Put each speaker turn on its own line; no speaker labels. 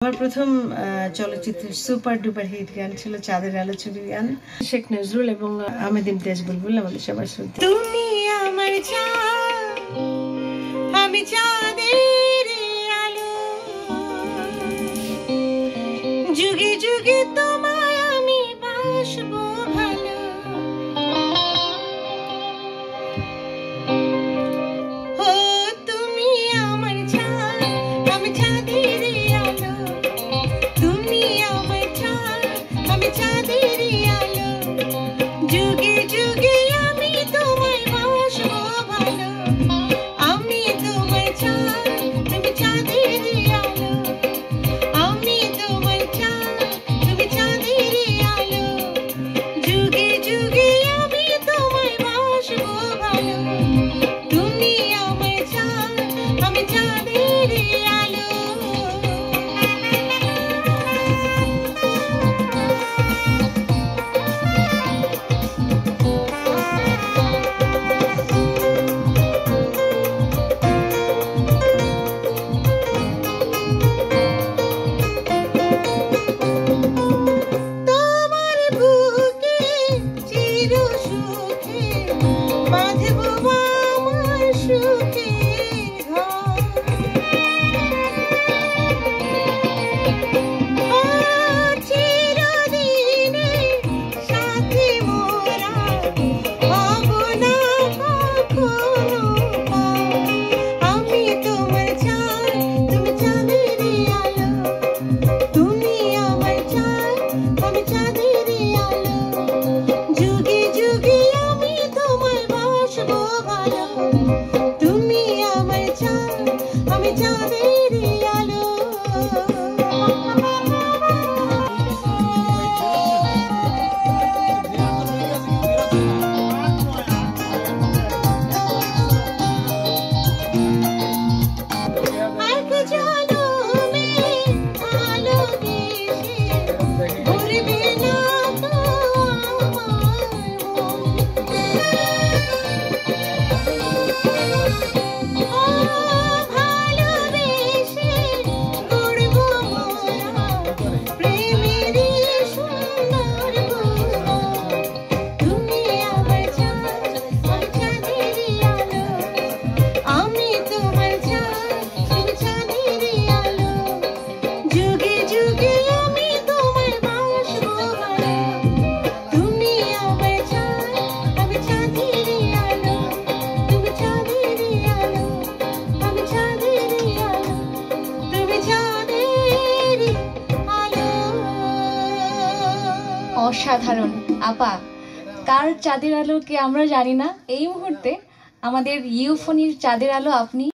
আমার প্রথম চলচ্চিত্রের সুপার ডুপার হিট গান ছিল চাঁদের আলো ছবির গান। শেখ নজরুল এবং আহমেদ ইমতিয়াজ বুলবুল আমাদের সবার শ্রদ্ধা। তুমি আমার চাঁদ, আমি চাঁদের আলো, যুগে যুগে তোমায় আমি বাসবো ভালো। ও তুমি আমার চাঁদ, আমি চাঁদের আলো, তুমি আমার চাঁদ, আমি চাঁদের আলো, যুগে যুগে আমি তোমায় বাসবো ভালো। আমি তোমার চাঁদ, তুমি চাঁদের আলো, আমি তোমার চাঁদ, তুমি চাঁদের আলো, যুগে যুগে আমি তোমায় বাসবো ভালো। তুমি আমার চাঁদ, আমি চাঁদের আলো। তোমার বুকে চির সুখে বাঁধবো আমার সুখের ঘর। ও চিরদিনে সাথী মোরা হব না কখনো পর। আমি তোমার চাঁদ, তুমি চাঁদের আলো, তুমি আমার চাঁদ, আমি চাঁদের আলো, যুগে যুগে আমি তোমায় বাসবো ভালো। তুমি আমার চাঁদ, আমি চাঁদের আলো। এক জনমে ভালোবেসে ভুলবে না তো আমার মন। ও ভালোবেসে গড়বো মোরা প্রেমেরই সুন্দর ভুবন। তুমি আমার চাঁদ, আমি চাঁদের আলো, আমি তোমার চাঁদ, তুমি চাঁদের আলো, যুগে যুগে আমি তোমায় বাসবো ভালো। তুমি আমার চাঁদ, আমি চাঁদের আলো, তুমি চাঁদের আলো, আমি চাঁদের আলো, তুমি চাঁদের আলো।
অসাধারণ আপা, কার চাঁদের আলো কে আমরা জানি না। এই মুহূর্তে আমাদের ইউফোনির চাঁদের আলো আপনি।